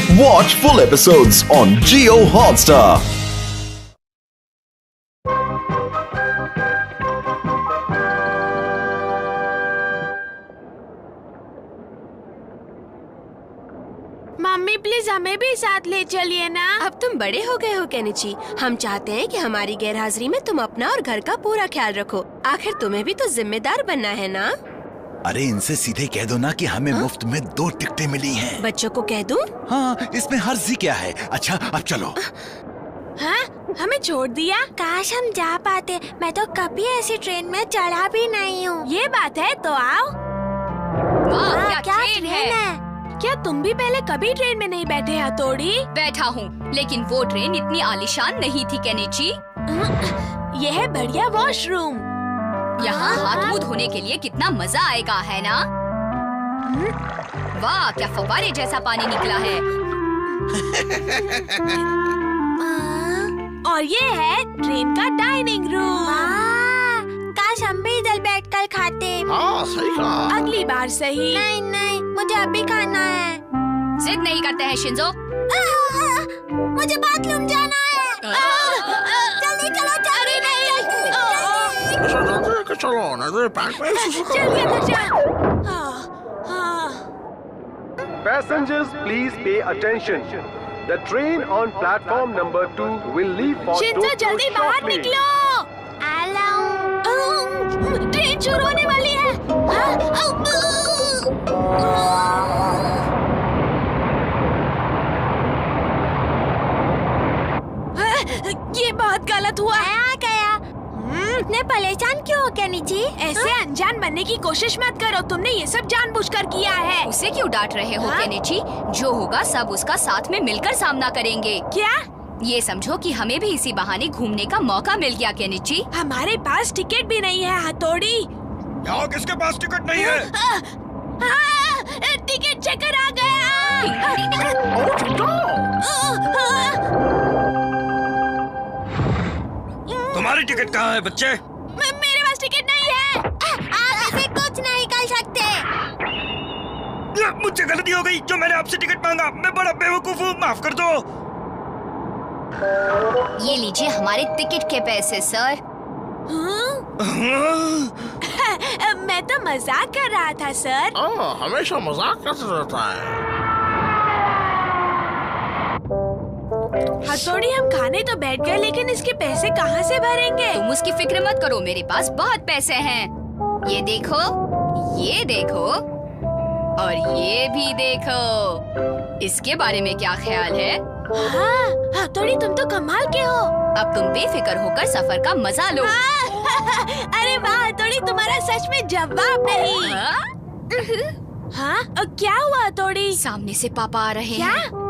Watch full episodes on Jio Hotstar. Mummy please हमें भी साथ ले चलिए ना। अब तुम बड़े हो गए हो केनिची। हम चाहते हैं कि हमारी गैरहाजिरी में तुम अपना और घर का पूरा ख्याल रखो। आखिर तुम्हें भी तो जिम्मेदार बनना है ना। अरे इनसे सीधे कह दो ना कि हमें मुफ्त में 2 टिकटें मिली हैं। बच्चों को कह दूं? हाँ, इसमें हर्जी क्या है। अच्छा अब चलो। हाँ, हमें छोड़ दिया। काश हम जा पाते। मैं तो कभी ऐसी ट्रेन में चढ़ा भी नहीं हूँ। ये बात है तो आओ। वाह, क्या ट्रेन है। क्या तुम भी पहले कभी ट्रेन में नहीं बैठे हथौड़ी? बैठा हूँ, लेकिन वो ट्रेन इतनी आलीशान नहीं थी केनिची। यह है बढ़िया वॉशरूम। यहाँ हाथ मुंह धोने के लिए कितना मजा आएगा, है ना? वाह, क्या फव्वारे जैसा पानी निकला है। और ये है ट्रेन का डाइनिंग रूम। काश हम भी इधर बैठकर खाते। हाँ, सही कहा। अगली बार सही। नहीं नहीं, मुझे अभी खाना है। जिद नहीं करते हैं शिंजो। मुझे बाथरूम जाना है। जल्दी चलो। अरे नहीं। चलो ना, Passengers, please pay attention. The train on platform number 2 will leave for Shinzo Tokyo जल्दी बाहर shortly. निकलो। ट्रेन शुरू होने वाली है। ये बहुत गलत हुआ। इतने परेशान क्यों हो केनिची? ऐसे अनजान बनने की कोशिश मत करो। तुमने ये सब जानबूझकर किया है। उसे क्यों डांट रहे हो केनिची? जो होगा सब उसका साथ में मिलकर सामना करेंगे। क्या? ये समझो कि हमें भी इसी बहाने घूमने का मौका मिल गया केनिची। हमारे पास टिकट भी नहीं है हथौड़ी। यहाँ किसके पास टिकट नहीं है? टिकट चेकर आ गया। तुम्हारी टिकट कहाँ है बच्चे? मेरे पास टिकट नहीं है। आप ऐसे कुछ नहीं कर सकते। मुझसे गलती हो गई जो मैंने आपसे टिकट मांगा। मैं बड़ा बेवकूफ हूँ, माफ कर दो। ये लीजिए हमारे टिकट के पैसे सर। मैं तो मजाक कर रहा था सर। हमेशा मजाक करता रहता है। हथौड़ी हम खाने तो बैठ गए, लेकिन इसके पैसे कहाँ से भरेंगे? तुम उसकी फिक्र मत करो, मेरे पास बहुत पैसे हैं। ये देखो, ये देखो और ये भी देखो। इसके बारे में क्या ख्याल है? हाँ, हथौड़ी तुम तो कमाल के हो। अब तुम बेफिक्र होकर सफर का मजा लो। अरे वाह हथौड़ी, तुम्हारा सच में जवाब नहीं। हाँ? क्या हुआ हथौड़ी? सामने से पापा आ रहे क्या? हैं।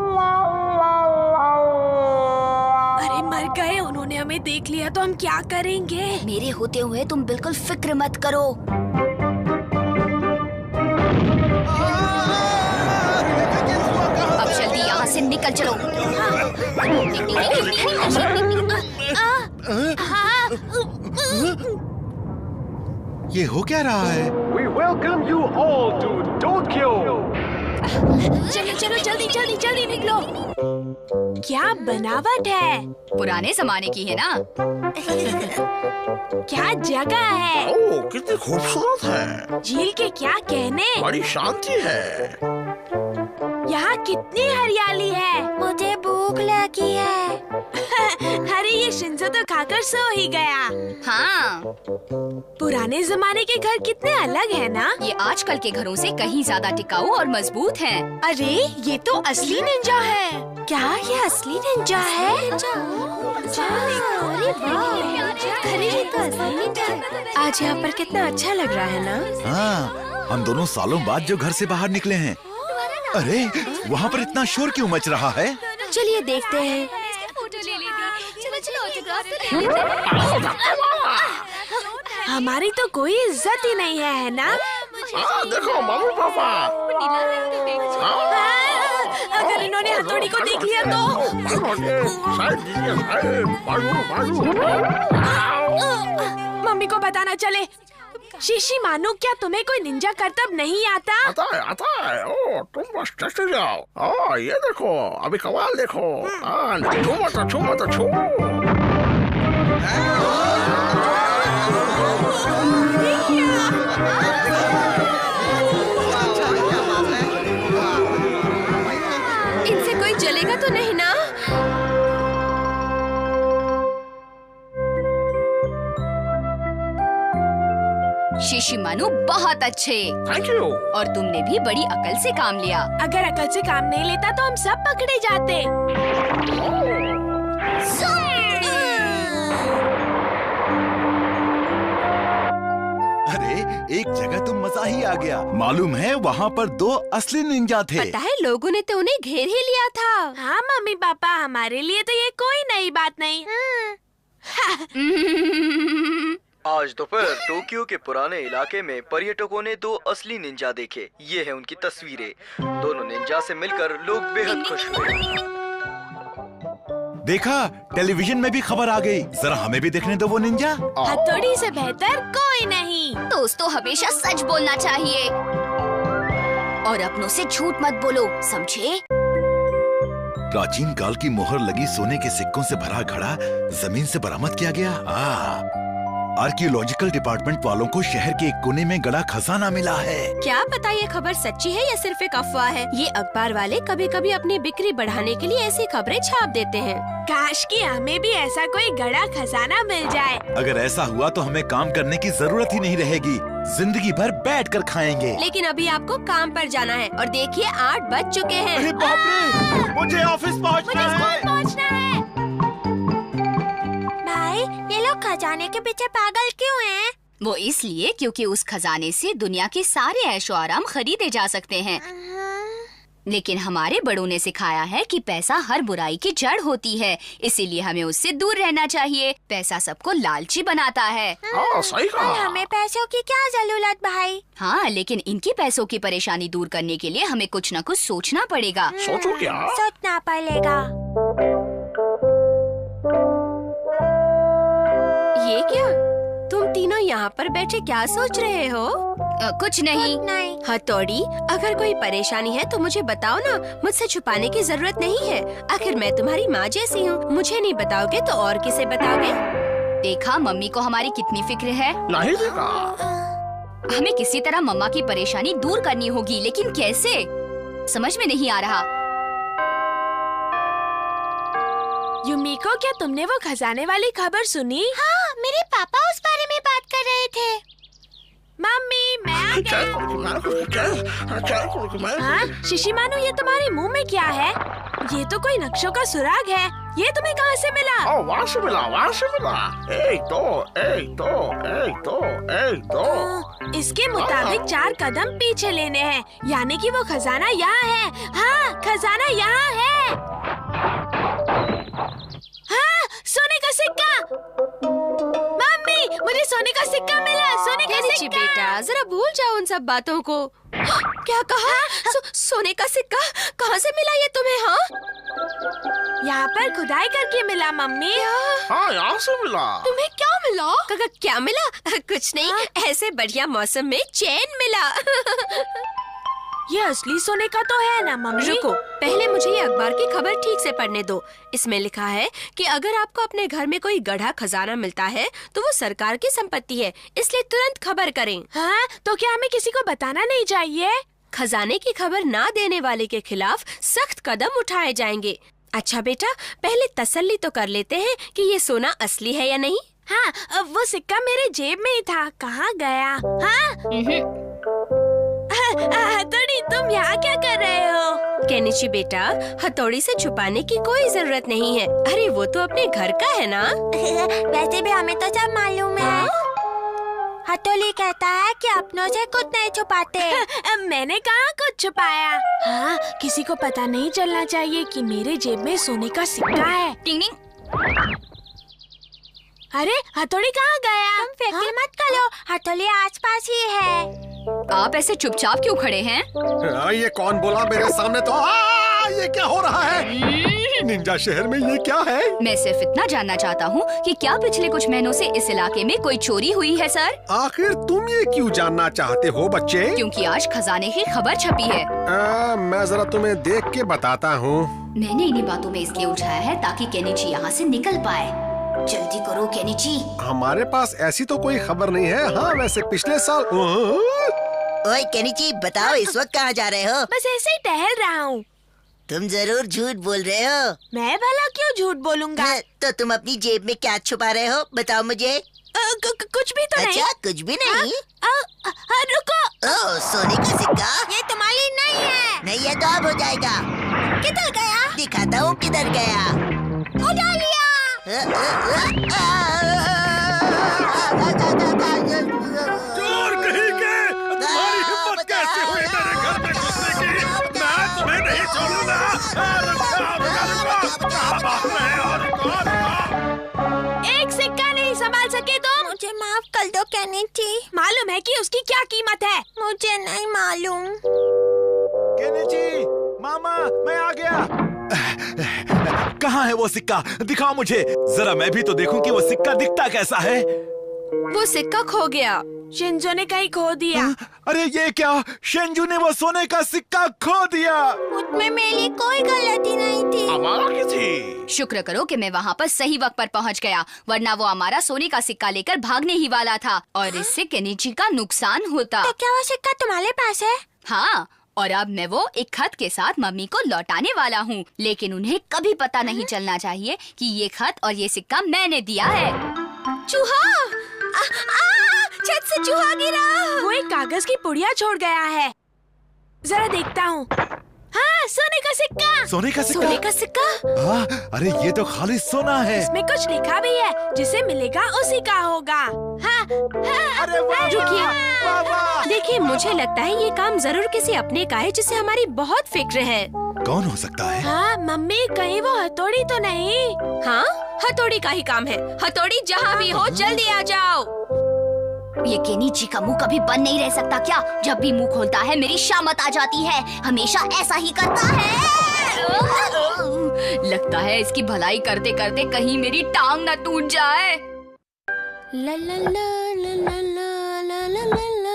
अरे मर गए, उन्होंने हमें देख लिया तो हम क्या करेंगे? मेरे होते हुए तुम बिल्कुल फिक्र मत करो। अब जल्दी यहाँ से निकल चलो। ये हो क्या रहा है? We welcome you all to Tokyo. चलो चलो जल्दी जल्दी जल्दी निकलो। क्या बनावट है? पुराने जमाने की है ना। क्या जगह है? ओह, कितनी खूबसूरत है। झील के क्या कहने? बड़ी शांति है। यहाँ कितनी हरियाली है। मुझे भूख लगी है। अरे ये शिंजो तो खाकर सो ही गया। हाँ, पुराने जमाने के घर कितने अलग है ना? ये आजकल के घरों से कहीं ज्यादा टिकाऊ और मजबूत हैं। अरे ये तो असली निंजा है। क्या ये असली निंजा है? अरे ये तो असली निंजा है। आज यहाँ पर कितना अच्छा लग रहा है ना। हाँ, हम दोनों सालों बाद जो घर से बाहर निकले हैं। अरे वहाँ पर इतना शोर क्यों मच रहा है? चलिए देखते हैं। हमारी तो कोई इज्जत ही नहीं है ना? देखो मम्मी पापा। अगर इन्होंने हथौड़ी को देख लिया तो? मम्मी को पता ना चले। शीशी मानो, क्या तुम्हें कोई निंजा करतब नहीं आता? आता है। ओ, तुम बस चलते जाओ। ये देखो, अभी कमाल देखो। छू मत छू। इनसे कोई जलेगा तो नहीं ना? शिशिमानु बहुत अच्छे। Thank you. और तुमने भी बड़ी अकल से काम लिया। अगर अकल से काम नहीं लेता तो हम सब पकड़े जाते। अरे एक जगह तो मजा ही आ गया। मालूम है वहाँ पर 2 असली निंजा थे। पता है लोगों ने तो उन्हें घेर ही लिया था। हाँ मम्मी पापा, हमारे लिए तो ये कोई नई बात नहीं। आज दोपहर टोक्यो के पुराने इलाके में पर्यटकों ने 2 असली निंजा देखे। ये है उनकी तस्वीरें। दोनों निंजा से मिलकर लोग बेहद खुश हुए। देखा, टेलीविजन में भी खबर आ गई। जरा हमें भी देखने दो वो निंजा। हथौड़ी से बेहतर कोई नहीं। दोस्तों हमेशा सच बोलना चाहिए और अपनों से झूठ मत बोलो, समझे? प्राचीन काल की मोहर लगी सोने के सिक्कों से भरा घड़ा जमीन से बरामद किया गया। आर्कियोलॉजिकल डिपार्टमेंट वालों को शहर के एक कोने में गड़ा खजाना मिला है। क्या पता ये खबर सच्ची है या सिर्फ एक अफवाह है। ये अखबार वाले कभी कभी अपनी बिक्री बढ़ाने के लिए ऐसी खबरें छाप देते हैं। काश कि हमें भी ऐसा कोई गड़ा खजाना मिल जाए। अगर ऐसा हुआ तो हमें काम करने की जरूरत ही नहीं रहेगी। जिंदगी भर बैठ कर खाएंगे। लेकिन अभी आपको काम पर जाना है और देखिए 8 बज चुके हैं। अरे बाप रे, मुझे ऑफिस पहुंचना है। भाई, ये लोग खजाने के पीछे पागल क्यों हैं? वो इसलिए क्योंकि उस खजाने से दुनिया के सारे ऐशो आराम खरीदे जा सकते हैं। लेकिन हमारे बड़ों ने सिखाया है कि पैसा हर बुराई की जड़ होती है, इसीलिए हमें उससे दूर रहना चाहिए। पैसा सबको लालची बनाता है। सही कहा। और हमें पैसों की क्या जरूरत भाई? हाँ, लेकिन इनकी पैसों की परेशानी दूर करने के लिए हमें कुछ न कुछ सोचना पड़ेगा। सोचो क्या? सोचना पड़ेगा। ये क्या? तुम तीनों यहाँ पर बैठे क्या सोच रहे हो? कुछ नहीं। हथौड़ी, अगर कोई परेशानी है तो मुझे बताओ ना, मुझसे छुपाने की जरूरत नहीं है। आखिर मैं तुम्हारी माँ जैसी हूँ। मुझे नहीं बताओगे तो और किसे बताओगे? देखा मम्मी को हमारी कितनी फिक्र है। नहीं देखा। हमें किसी तरह मम्मा की परेशानी दूर करनी होगी, लेकिन कैसे समझ में नहीं आ रहा। युमिको, क्या तुमने वो खजाने वाली खबर सुनी? हाँ, मेरे पापा उस बारे में बात कर रहे थे। मम्मी, मैं आ गई। हाँ, शिशिमानु, ये तुम्हारे मुंह में क्या है? ये तो कोई नक्शों का सुराग है। ये तुम्हें कहाँ से मिला? वहाँ से मिला। एक दो। इसके मुताबिक 4 कदम पीछे लेने हैं, यानी कि वो खजाना यहाँ है। हाँ, खजाना यहाँ है। हाँ, सोने का सिक्का। मम्मी, मुझे सोने का सिक्का मिला। सोने का सिक्का। बेटा, जरा भूल जाओ उन सब बातों को। क्या कहा? सोने का सिक्का कहाँ से मिला ये तुम्हें? हाँ, यहाँ पर खुदाई करके मिला मम्मी। हाँ, यहाँ से मिला। तुम्हें क्या मिला? क्या मिला? कुछ नहीं, ऐसे बढ़िया मौसम में चैन मिला। ये असली सोने का तो है ना मम्मी? रुको, पहले मुझे ये अखबार की खबर ठीक से पढ़ने दो। इसमें लिखा है कि अगर आपको अपने घर में कोई गढ़ा खजाना मिलता है तो वो सरकार की संपत्ति है, इसलिए तुरंत खबर करें। हाँ, तो क्या हमें किसी को बताना नहीं चाहिए? खजाने की खबर ना देने वाले के खिलाफ सख्त कदम उठाए जाएंगे। अच्छा बेटा, पहले तसल्ली तो कर लेते हैं कि ये सोना असली है या नहीं। हाँ, वो सिक्का मेरे जेब में ही था। कहाँ गया? हाँ? हथौड़ी, तुम यहाँ क्या कर रहे हो? केनिची बेटा, हथौड़ी से छुपाने की कोई जरूरत नहीं है। अरे वो तो अपने घर का है ना। वैसे भी हमें तो सब मालूम है। हथौड़ी कहता है कि अपनों से कुछ नहीं छुपाते। मैंने कहाँ कुछ छुपाया? हाँ, किसी को पता नहीं चलना चाहिए कि मेरे जेब में सोने का सिक्का है। टिंग टिंग। अरे, हथौड़ी कहाँ गया? तुम फिक्र मत करो, हथौड़ी आसपास ही है। आप ऐसे चुपचाप क्यों खड़े हैं? ये कौन बोला मेरे सामने? तो ये क्या हो रहा है? निंजा शहर में ये क्या है? मैं सिर्फ इतना जानना चाहता हूँ कि क्या पिछले कुछ महीनों से इस इलाके में कोई चोरी हुई है सर? आखिर तुम ये क्यों जानना चाहते हो बच्चे? क्योंकि आज खजाने की खबर छपी है। मैं जरा तुम्हें देख के बताता हूँ। मैंने इन्हीं बातों में इसलिए उठाया है ताकि केनिची यहाँ से निकल पाए। जल्दी करो केनिची। हमारे पास ऐसी तो कोई खबर नहीं है। हाँ वैसे पिछले साल। ओए केनिची बताओ इस वक्त कहाँ जा रहे हो? बस ऐसे ही टहल रहा हूँ। तुम जरूर झूठ बोल रहे हो। मैं भला क्यों झूठ बोलूँगा? तो तुम अपनी जेब में क्या छुपा रहे हो बताओ मुझे। कुछ भी तो नहीं। अच्छा कुछ भी नहीं। रुको। ओह सोने का सिक्का। ये तुम्हारी नहीं है। नहीं है तो अब हो जाएगा। किधर गया? दिखाता हूँ किधर गया। उठा लिया। चोर कहीं के, तुम्हारी हिम्मत कैसे हुई मेरे घर में घुसने की? मैं तुम्हें नहीं छोड़ूंगा। एक सिक्का नहीं संभाल सके तुम? मुझे माफ कर दो केनिची। मालूम है कि उसकी क्या कीमत है? मुझे नहीं मालूम। केनिची, मामा मैं आ गया। कहाँ है वो सिक्का? दिखाओ मुझे जरा, मैं भी तो देखूं कि वो सिक्का दिखता कैसा है। वो सिक्का खो गया। शिंजो ने कहीं खो दिया। अरे ये क्या, शिंजू ने वो सोने का सिक्का खो दिया। मुझमें मेरी कोई गलती नहीं थी। हमारा किसी। शुक्र करो कि मैं वहाँ पर सही वक्त पर पहुँच गया, वरना वो हमारा सोने का सिक्का लेकर भागने ही वाला था और इससे केनिची का नुकसान होता। तो क्या वो सिक्का तुम्हारे पास है? हाँ, और अब मैं वो एक खत के साथ मम्मी को लौटाने वाला हूँ, लेकिन उन्हें कभी पता नहीं चलना चाहिए कि ये खत और ये सिक्का मैंने दिया है। चूहा! छत से चूहा गिरा। वो एक कागज की पुड़िया छोड़ गया है। जरा देखता हूँ। हाँ, सोने का सिक्का। सोने का सिक्का? सोने का सिक्का? हाँ, अरे ये तो खाली सोना है। इसमें कुछ लिखा भी है, जिसे मिलेगा उसी का होगा। हाँ, हाँ, अरे वाह, रुकिए, वाह, वाह। देखिए मुझे लगता है ये काम जरूर किसी अपने का है जिसे हमारी बहुत फिक्र है। कौन हो सकता है? हाँ मम्मी, कहीं वो हथौड़ी तो नहीं? हाँ, हथौड़ी का ही काम है। हथौड़ी जहाँ भी हो जल्दी आ जाओ। ये केनिची का मुंह कभी बंद नहीं रह सकता क्या? जब भी मुंह खोलता है मेरी शामत आ जाती है। हमेशा ऐसा ही करता है। लगता है इसकी भलाई करते करते कहीं मेरी टांग न टूट जाए। ला ला ला ला ला ला ला ला ला ला ला ला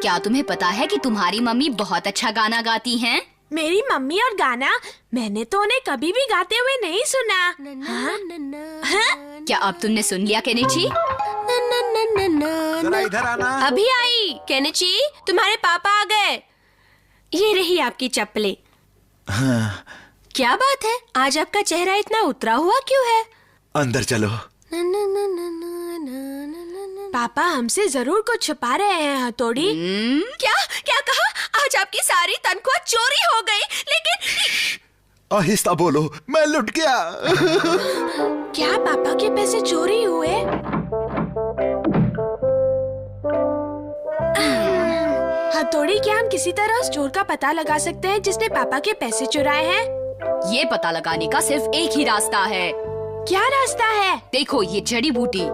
क्या तुम्हें पता है कि तुम्हारी मम्मी बहुत अच्छा गाना गाती हैं? मेरी मम्मी और गाना? मैंने तो उन्हें कभी भी गाते हुए नहीं सुना। क्या अब तुमने सुन लिया केनिची? जरा इधर आना। अभी आई। केनिची, तुम्हारे पापा आ गए। ये रही आपकी चप्पलें। हाँ। क्या बात है, आज आपका चेहरा इतना उतरा हुआ क्यों है? अंदर चलो। पापा हमसे जरूर कुछ छुपा रहे हैं हथौड़ी। क्या क्या कहा? आज आपकी सारी तनख्वाह चोरी हो गई। लेकिन आहिस्ता बोलो, मैं लुट गया। क्या पापा के पैसे चोरी हुए? हथौड़ी, क्या हम किसी तरह उस चोर का पता लगा सकते हैं जिसने पापा के पैसे चुराए हैं? ये पता लगाने का सिर्फ एक ही रास्ता है। क्या रास्ता है? देखो ये जड़ी बूटी।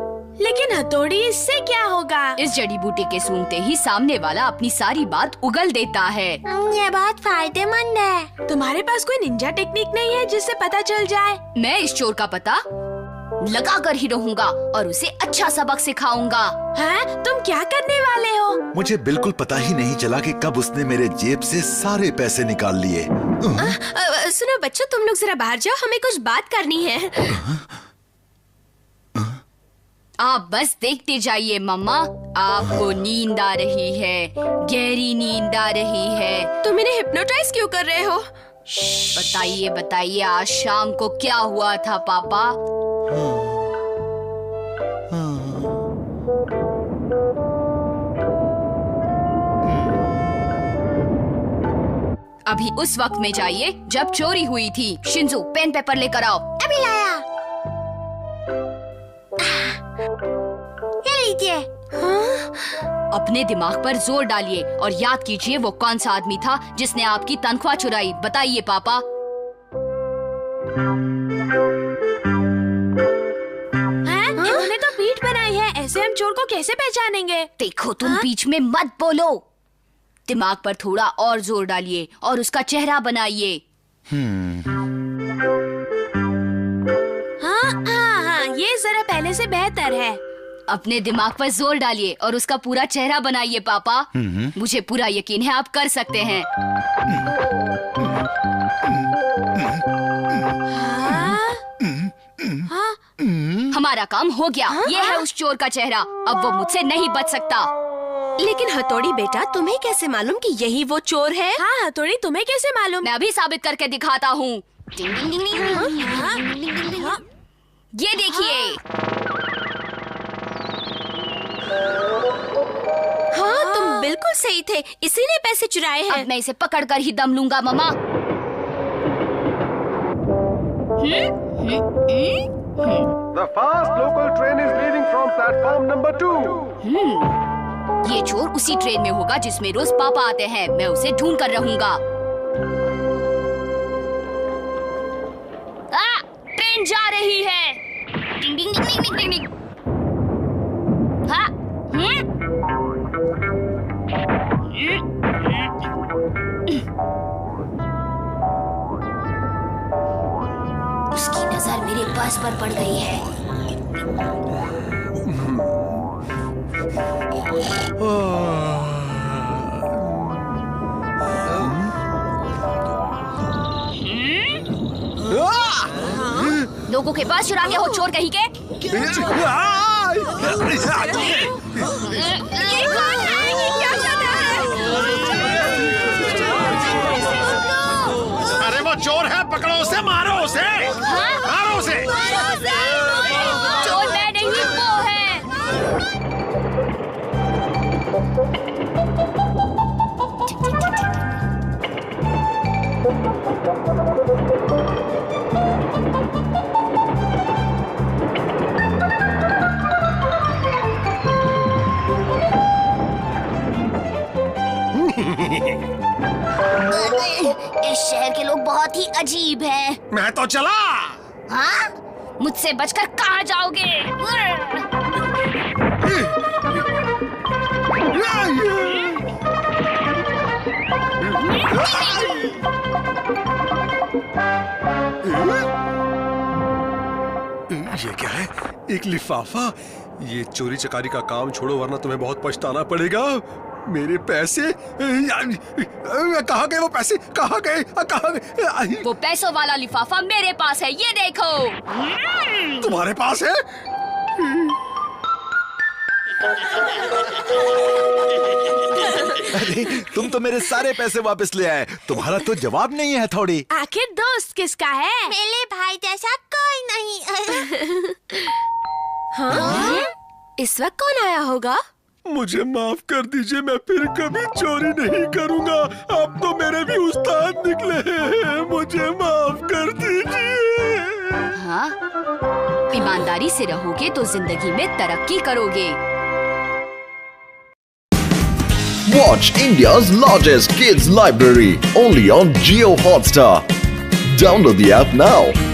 लेकिन हथौड़ी, इससे क्या होगा? इस जड़ी बूटी के सूंघते ही सामने वाला अपनी सारी बात उगल देता है। ये बहुत फायदेमंद है। तुम्हारे पास कोई निंजा टेक्निक नहीं है जिससे पता चल जाए? मैं इस चोर का पता लगा कर ही रहूंगा और उसे अच्छा सबक सिखाऊंगा। हाँ? तुम क्या करने वाले हो? मुझे बिल्कुल पता ही नहीं चला कि कब उसने मेरे जेब से सारे पैसे निकाल लिए। सुनो बच्चों, तुम लोग जरा बाहर जाओ, हमें कुछ बात करनी है। आप बस देखते जाइए मम्मा, आपको नींद आ रही है, गहरी नींद आ रही है। तुम इन्हें हिप्नोटाइज क्यों कर रहे हो? बताइए बताइए, आज शाम को क्या हुआ था पापा? अभी उस वक्त में जाइए जब चोरी हुई थी। शिंजू, पेन पेपर लेकर आओ। अभी लाया। ये लीजिए। अपने दिमाग पर जोर डालिए और याद कीजिए वो कौन सा आदमी था जिसने आपकी तनख्वाह चुराई। बताइए पापा। इन्होंने तो पीठ बनाई है, ऐसे हम चोर को कैसे पहचानेंगे? देखो तुम बीच में मत बोलो। दिमाग पर थोड़ा और जोर डालिए और उसका चेहरा बनाइए। हाँ, ये जरा पहले से बेहतर है। अपने दिमाग पर जोर डालिए और उसका पूरा चेहरा बनाइए पापा। मुझे पूरा यकीन है आप कर सकते हैं। हमारा काम हो गया। ये है उस चोर का चेहरा। अब वो मुझसे नहीं बच सकता। लेकिन हथौड़ी बेटा, तुम्हें कैसे मालूम कि यही वो चोर है? हाँ हथौड़ी, तुम्हें कैसे मालूम? मैं अभी साबित करके दिखाता हूँ। ये देखिए। हाँ, तुम बिल्कुल सही थे। इसी ने पैसे चुराए हैं। अब मैं इसे पकड़कर ही दम लूंगा मम्मा। The fast local train is leaving from platform number 2. ये चोर उसी ट्रेन में होगा जिसमें रोज पापा आते हैं। मैं उसे ढूंढ कर रहूंगा। ट्रेन जा रही है। डिंग डिंग डिंग डिंग डिंग डिंग। हाँ, उसकी नजर मेरे पास पर पड़ गई है। लोगों के पास चुरा के हो चोर कहीं के। अरे वो चोर है, पकड़ो उसे, मारो उसे। मारो उसे। चोर मैं नहीं, वो है। इस शहर के लोग बहुत ही अजीब हैं। मैं तो चला। हाँ? मुझसे बचकर कहाँ जाओगे? ये क्या है? एक लिफाफा। ये चोरी चकारी का काम छोड़ो वरना तुम्हें बहुत पछताना पड़ेगा। मेरे पैसे कहाँ गए? वो पैसे कहाँ गए? कहाँ गए? वो पैसों वाला लिफाफा मेरे पास है, ये देखो। तुम्हारे पास है? अरे तुम तो मेरे सारे पैसे वापस ले आए। तुम्हारा तो जवाब नहीं है हथौड़ी। आखिर दोस्त किसका है? मेरे भाई जैसा कोई नहीं। हाँ? इस वक्त कौन आया होगा? मुझे माफ कर दीजिए, मैं फिर कभी चोरी नहीं करूंगा। आप तो मेरे भी उस्ताद निकले हैं। मुझे माफ कर दीजिए। हाँ? ईमानदारी से रहोगे तो जिंदगी में तरक्की करोगे। Watch India's largest kids library only on Jio Hotstar. Download the app now.